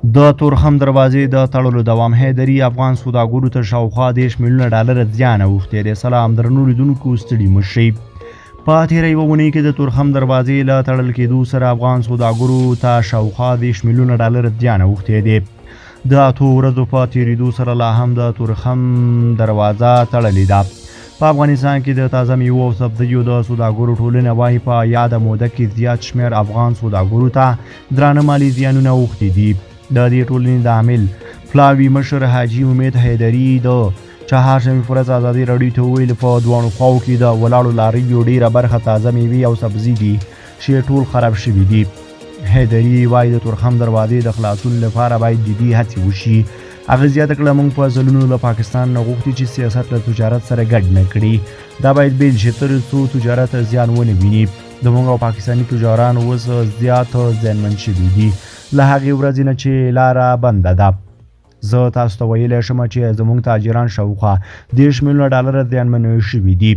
د تورخم دروازې د تړلو دوام حیدري افغان سوداګرو ته شاوخوا 10 میلیونه ډالر زیان اوښتی دی. سلام درنو لیدونکو، ستړي مه شئ. په تېره یوه اونۍ کې د تورخم دروازې له تړل کېدو سره افغان سوداګرو ته شاوخوا 10 میلیونه ډالر زیان اوښتی دی. د 8 ورځو په تېرېدو سره لا هم د تورخم دروازه تړلې ده. په افغانستان کې د تازه میوو او سبزیو د سوداګرو ټولنه وایي په یاده موده کې زیات شمېر افغان سوداګرو ته درانه مالي زیانونه اوښتي دي. د دې ټولنې د عامل پلاوي مشر حاجي امید حیدري د چهارشنبې په ورځ ازادي راډیو ته وویل په دواړو خواو کې د ولاړو لاریو ډېره برخه تازه میوې او سبزي دي چې ټول خراب شوي دي. حیدري وایي د تورخم دروازې د خلاصون لپاره باید جدي هڅې وشي. هغه زیاته کړه موږ په ځلونو له پاکستان نه غوښتي چې سیاست له تجارت سره ګډ نه کړي. دا باید بیل شي تر څو تجارت زیان ونه ویني. د موږ او پاکستاني تجاران اوس زیات زیانمن شوي دي له هغې ورځې نه چې لاره بنده ده. زه تاسو ته ویلی شم چې زموږ تاجران شاوخوا 10 میلیونه ډالر زیانمن شوي دي.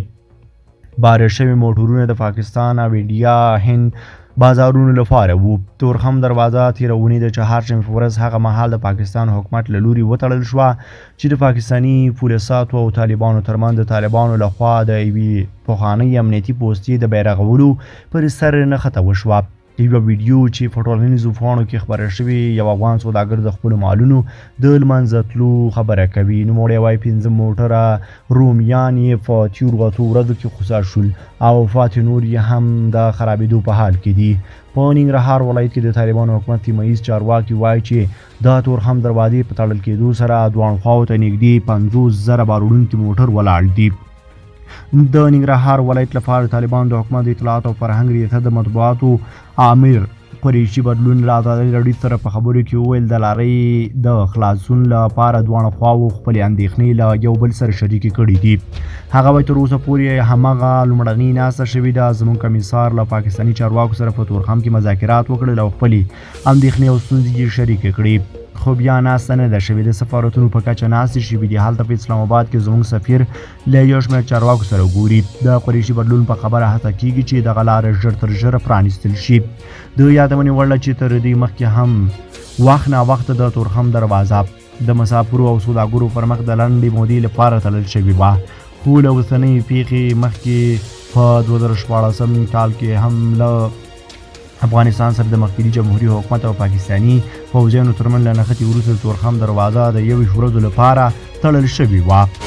بارش شوي موټرونه د پاکستان او انډیا هند بازارونو لپاره وو. تورخم دروازه تېره اونۍ د چهارشنبې په ورځ هغه مهال د پاکستان حکومت له لوري وتړل شوه چې د پاکستاني پولیساتو او طالبانو ترمنځ د طالبانو لخوا د یوې پخوانۍ امنیتي پوستې د بیرغولو پر سر نښته وشوه. یوه ویډیو چې په ټولنیزو پاڼو کې خپره شوې یو افغان سوداګر د خپلو مالونو د لمانځه تلو خبره کوي. نوموړی وایي 5 موټره رومیان یې په تېرو 8 ورځو کې خوسا شول او فاتح نور یې هم د خرابېدو په حال کې دي. په ننګرهار ولایت کې د طالبانو حکومت سیمه ییز چارواکي وایي چې د تورخم دروازې په تړل کېدو سره دواړو خواو ته نږدې 50,000 بار وړونکي موټر ولاړ دي. د ننګرهار ولایت لپاره طالبانو د حکومت د اطلاعات او فرهنګ ریاست د مطبوعاتو امیر قریشي بدلون له ازادي راډیو سره په خبرو کې وویل د لارۍ د خلاصون لپاره دواړه خواوو خپلې اندېښنې له یو بل سره شریکې کړي دي. هغه وایي تر اوسه پورې هماغه لومړنۍ ناسته شوې ده. زموږ کمیسار له پاکستاني چارواکو سره په تورخم کې مذاکرات وکړل او خپلې اندېښنې او ستونزې یې شریکې کړې، خو بیا ناسته نه ده شوې. د سفارتونو په کچه ناستې شوې دي. هلته په اسلام آباد کې زموږ سفیر له یو شمېر چارواکو سره ګوري. د قریشي بدلون په خبره هڅه کیږي چې دغه لاره ژر تر ژره پرانیستل شي. د یادونې وړ ده چې تر دې مخکې هم وخت ناوخته د تورخم دروازه د مسافرو او سوداګرو پر مخ د لنډې مودې لپاره تړل شوې وه، خو له اوسنۍ پیښې مخکې په 2014 کال کې هم له افغانستان سره د مخکني جمهوري حکومت او پاکستاني پوځیانو ترمنځ له نښتې وروسته تورخم دروازه د 21 ورځو لپاره تړل شوې وه.